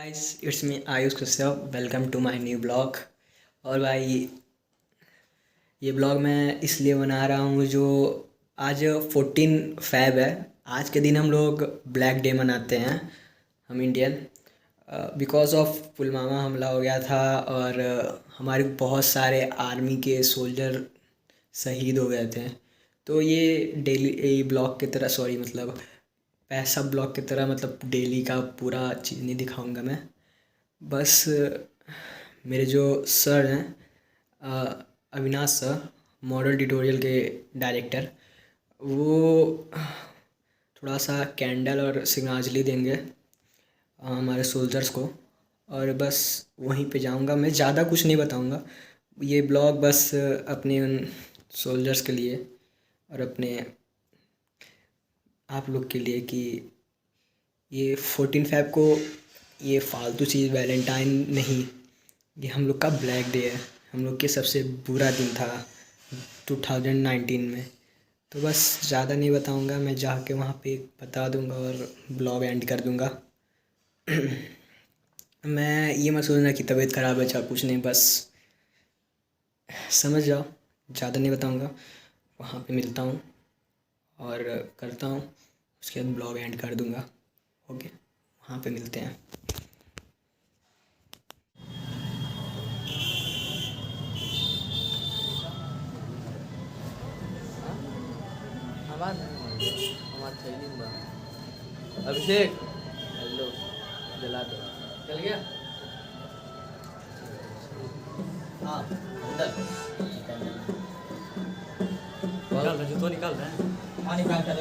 Guys, it's me Ayush Kashyap. Welcome to my new blog. और भाई, ये ब्लॉग मैं इसलिए बना रहा हूँ जो आज 14 फ़रवरी है। आज के दिन हम लोग ब्लैक डे मनाते हैं, हम इंडियन। बिकॉज ऑफ पुलवामा हमला हो गया था और हमारे बहुत सारे आर्मी के सोल्जर शहीद हो गए थे। तो ये डेली ब्लॉग की तरह, सॉरी मतलब पैसा ब्लॉग की तरह, मतलब डेली का पूरा चीज़ नहीं दिखाऊंगा मैं। बस मेरे जो सर हैं, अविनाश सर, मॉडल ट्यूटोरियल के डायरेक्टर, वो थोड़ा सा कैंडल और श्रद्धांजलि देंगे हमारे सोल्जर्स को। और बस वहीं पे जाऊंगा, मैं ज़्यादा कुछ नहीं बताऊंगा। ये ब्लॉग बस अपने उन सोल्जर्स के लिए और अपने आप लोग के लिए कि ये 14 फ़रवरी को ये फालतू चीज़ वैलेंटाइन नहीं, ये हम लोग का ब्लैक डे है। हम लोग के सबसे बुरा दिन था 2019 में। तो बस ज़्यादा नहीं बताऊंगा, मैं जाके वहाँ पे बता दूंगा और ब्लॉग एंड कर दूंगा। मैं ये मत सोचना कि तबीयत ख़राब है, चाहे कुछ नहीं, बस समझ जाओ। ज़्यादा नहीं बताऊंगा, वहाँ पे मिलता हूँ और करता हूँ, उसके बाद ब्लॉग एंड कर दूंगा। ओके, वहाँ पे मिलते हैं। अभिषेक, हेलो, जला दो। चल गया। हाँ, उधर निकाल रहे, जूतो निकाल रहे हैं। हाँ, निकाल कर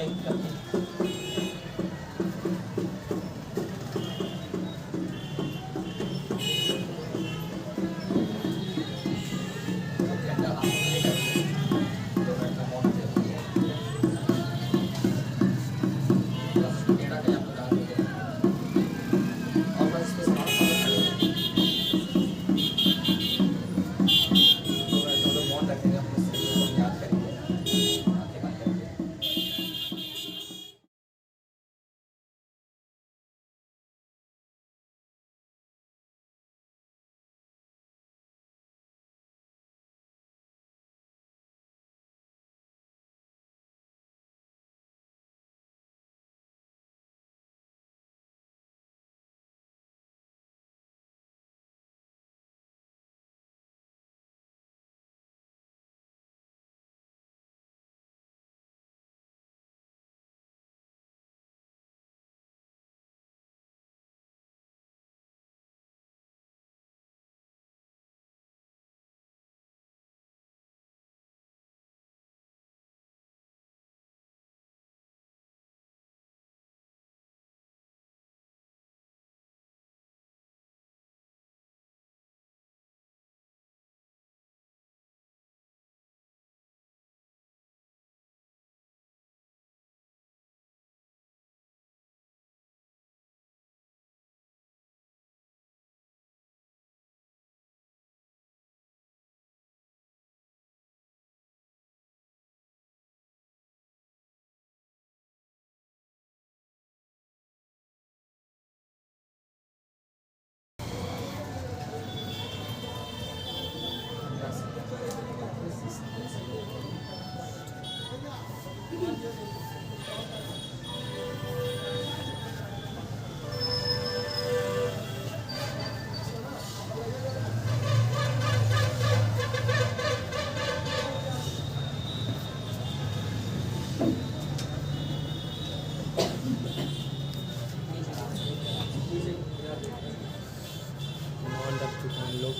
हम लोग।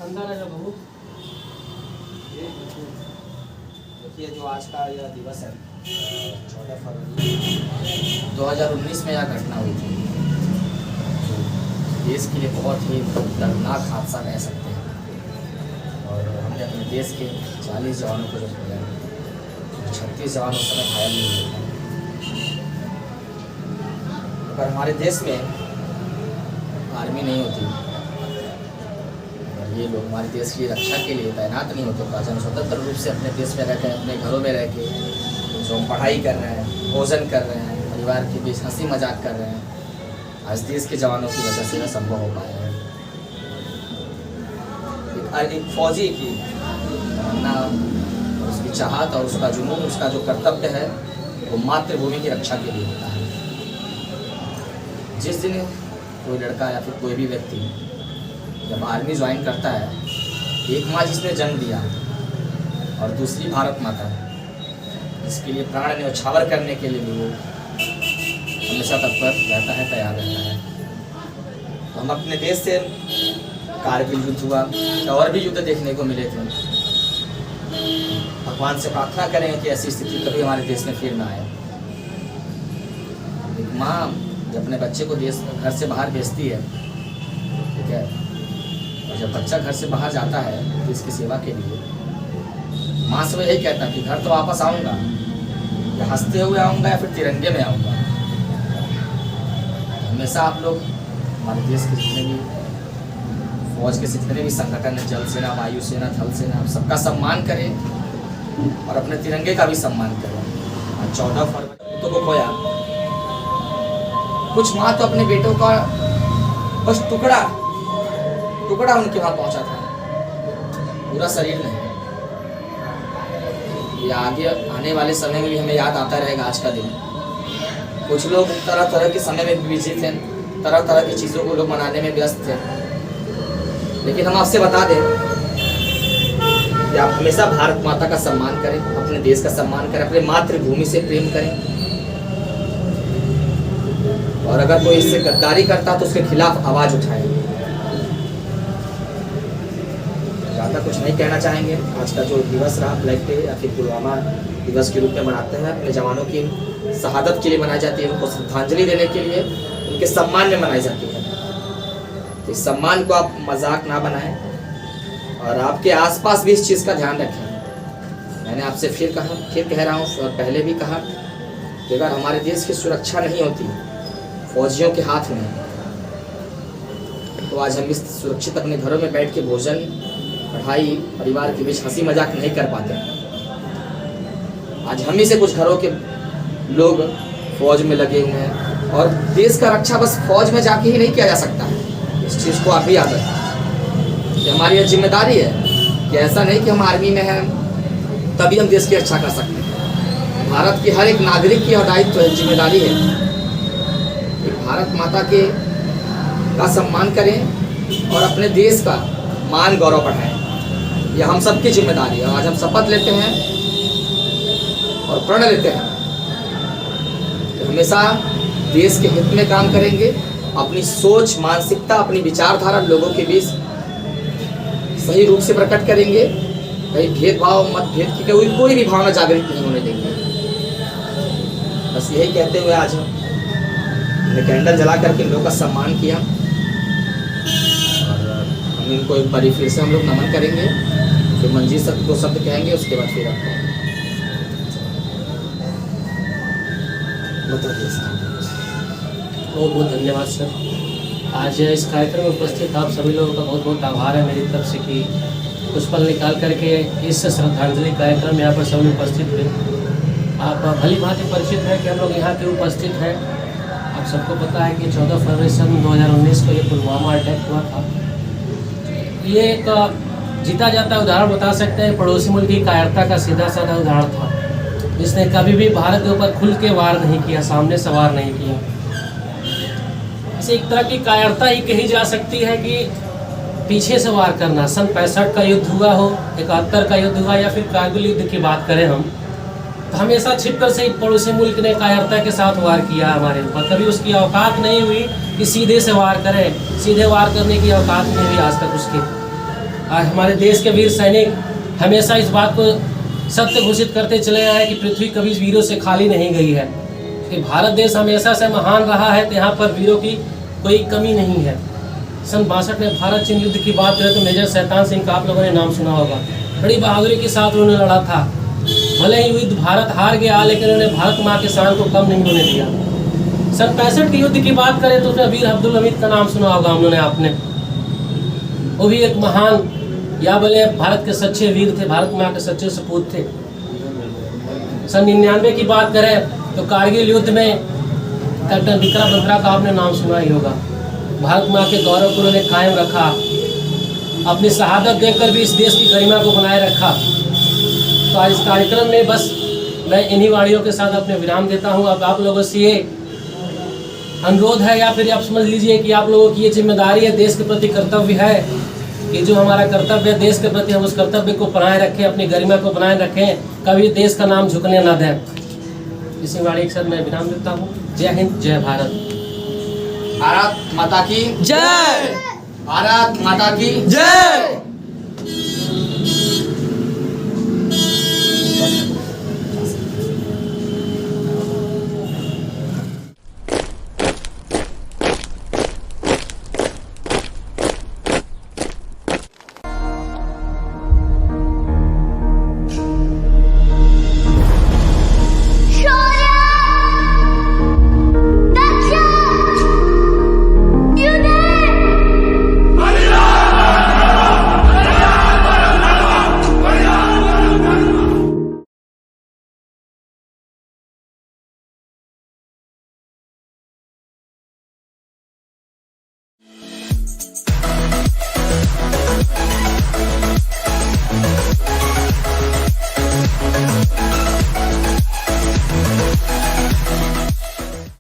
अंदर है बहू। देखिए जो आज का यह दिवस है, 14 फरवरी 2019 में यह घटना हुई थी। देश के लिए बहुत ही दर्दनाक हादसा कह सकते हैं। और हमने अपने देश के 40 जवानों को जो खोया, 36 जवान उस समय घायल नहीं हुए थे। अगर हमारे देश में आर्मी नहीं होती और ये लोग हमारे देश की रक्षा के लिए तैनात नहीं होते, तो आज हम स्वतंत्र रूप से अपने देश में रहकर, अपने घरों में रह के जो हम पढ़ाई कर रहे हैं, भोजन कर रहे हैं, परिवार के बीच हंसी मजाक कर रहे हैं, आज देश के जवानों की वजह से यह संभव हो पाया है। एक फौजी की तमन्ना और उसकी चाहत और उसका जुनून, उसका जो कर्तव्य है, वो मातृभूमि की रक्षा के लिए होता है। जिस दिन कोई लड़का या फिर कोई भी व्यक्ति जब आर्मी ज्वाइन करता है, एक माँ जिसने जन्म दिया और दूसरी भारत माता जिसके लिए प्राण न्यौछावर करने के लिए भी वो हमेशा तत्पर रहता है, तैयार रहता है। तो हम अपने देश से कारगिल युद्ध हुआ और भी युद्ध देखने को मिले थे। भगवान से प्रार्थना करें कि ऐसी स्थिति कभी हमारे देश में फिर ना आए। एक माँ जब अपने बच्चे को देश घर से बाहर भेजती है, ठीक है, और जब बच्चा घर से बाहर जाता है देश की सेवा के लिए, माँ से वो यही कहता है कि घर तो वापस आऊँगा, या हंसते हुए आऊँगा या फिर तिरंगे में आऊँगा। हमेशा आप लोग हमारे देश के जितने भी फौज के जितने भी संगठन हैं, जल सेना, वायु सेना, थल सेना, आप सबका सम्मान करें और अपने तिरंगे का भी सम्मान करें। 14 फरवरी को खोया, कुछ माँ तो अपने बेटों का बस टुकड़ा उनके वहाँ पहुँचा था, पूरा शरीर नहीं। ये आगे आने वाले समय में भी हमें याद आता रहेगा आज का दिन। कुछ लोग तरह तरह के समय में बिजी थे, तरह तरह की चीज़ों को लोग मनाने में व्यस्त थे, लेकिन हम आपसे बता दें कि आप हमेशा भारत माता का सम्मान करें, अपने देश का सम्मान करें, अपने मातृभूमि से प्रेम करें, और अगर कोई इससे गद्दारी करता तो उसके खिलाफ आवाज़ उठाएं। ज़्यादा कुछ नहीं कहना चाहेंगे। आज का जो दिवस रहा, ब्लैक डे या फिर पुलवामा दिवस के रूप में मनाते हैं, अपने जवानों की शहादत के लिए मनाई जाती है, उनको श्रद्धांजलि देने के लिए, उनके सम्मान में मनाई जाती है। तो इस सम्मान को आप मजाक ना बनाएं और आपके आसपास भी इस चीज़ का ध्यान रखें। मैंने आपसे फिर कह रहा हूँ और पहले भी कहा कि अगर हमारे देश की सुरक्षा नहीं होती फौजियों के हाथ में, तो आज हम इस सुरक्षित अपने घरों में बैठ के भोजन, पढ़ाई, परिवार के बीच हंसी मजाक नहीं कर पाते। आज हम ही से कुछ घरों के लोग फौज में लगे हुए हैं, और देश का रक्षा बस फौज में जाके ही नहीं किया जा सकता है। इस चीज़ को आप भी याद रखें कि हमारी यह जिम्मेदारी है कि ऐसा नहीं कि हम आर्मी में हैं तभी हम देश की रक्षा कर सकते हैं। भारत के हर एक नागरिक की दायित्व है, जिम्मेदारी है कि भारत माता का सम्मान करें और अपने देश का मान गौरव बढ़ाएं। यह हम सबकी जिम्मेदारी है। आज हम शपथ लेते हैं और प्रण लेते हैं कि हमेशा देश के हित में काम करेंगे, अपनी सोच, मानसिकता, अपनी विचारधारा लोगों के बीच सही रूप से प्रकट करेंगे। कहीं भेदभाव, मतभेद की कोई भी भावना जागृत नहीं होने देंगे। बस यही कहते हुए आज हमने कैंडल जला करके लोगों का सम्मान किया, और हम इनको एक बार फिर से हम लोग नमन करेंगे, फिर मंजीत शब्द दो शब्द कहेंगे, उसके बाद फिर आपको बहुत बहुत धन्यवाद सर। आज इस कार्यक्रम में उपस्थित आप सभी लोगों का बहुत बहुत आभार है मेरी तरफ से कि कुछ पल निकाल करके इस श्रद्धांजलि कार्यक्रम में यहाँ पर सभी उपस्थित हुए। आप भली भांति परिचित हैं कि हम लोग यहाँ पे उपस्थित हैं। आप सबको पता है कि 14 फरवरी सन 2019 को ये पुलवामा अटैक हुआ था। ये एक जीता जाता उदाहरण बता सकते हैं, पड़ोसी मुल्क की कायरता का सीधा साधा उदाहरण था, जिसने कभी भी भारत के ऊपर खुल के वार नहीं किया, सामने से वार नहीं किया। इसे एक तरह की कायरता ही कही जा सकती है कि पीछे से वार करना। सन 65 का युद्ध हुआ हो, 71 का युद्ध हुआ, या फिर कारगिल युद्ध की बात करें हम, तो हमेशा छिपकर से पड़ोसी मुल्क ने कायरता के साथ वार किया हमारे ऊपर। कभी उसकी औकात नहीं हुई कि सीधे से वार करे, सीधे वार करने की औकात नहीं हुई आज तक उसकी। आज हमारे देश के वीर सैनिक हमेशा इस बात को सत्य घोषित करते चले आए कि पृथ्वी कभी वीरों से खाली नहीं गई है, कि भारत देश हमेशा से महान रहा है, तो यहाँ पर वीरों की कोई कमी नहीं है। सन 62 में भारत चीन युद्ध की बात करें तो मेजर शैतान सिंह का आप लोगों ने नाम सुना होगा। बड़ी बहादुरी के साथ उन्होंने लड़ा था। भले ही युद्ध भारत हार गया, लेकिन उन्होंने भारत माँ के शान को कम नहीं होने दिया। सन 65 के युद्ध की बात करें तो उसमें वीर अब्दुल हमीद का नाम सुना होगा उन्होंने आपने। वो भी एक महान या बोले भारत के सच्चे वीर थे, भारत माँ के सच्चे सपूत थे। सन 99 की बात करें तो कारगिल युद्ध में कैप्टन विक्रम बत्रा का आपने नाम सुना ही होगा। भारत माँ के गौरव को उन्होंने कायम रखा, अपनी शहादत देकर भी इस देश की गरिमा को बनाए रखा। तो आज इस कार्यक्रम में बस मैं इन्हीं वाणियों के साथ अपने विराम देता हूँ। अब आप लोगों से ये अनुरोध है या फिर आप समझ लीजिए कि आप लोगों की ये जिम्मेदारी है, देश के प्रति कर्तव्य है कि जो हमारा कर्तव्य है देश के प्रति, हम उस कर्तव्य को बनाए रखें, अपनी गरिमा को बनाए रखें, कभी देश का नाम झुकने ना दें। इसी वाणी के साथ मैं विराम देता हूँ। जय हिंद, जय भारत। भारत माता की जय। भारत माता की जय। We'll be right back.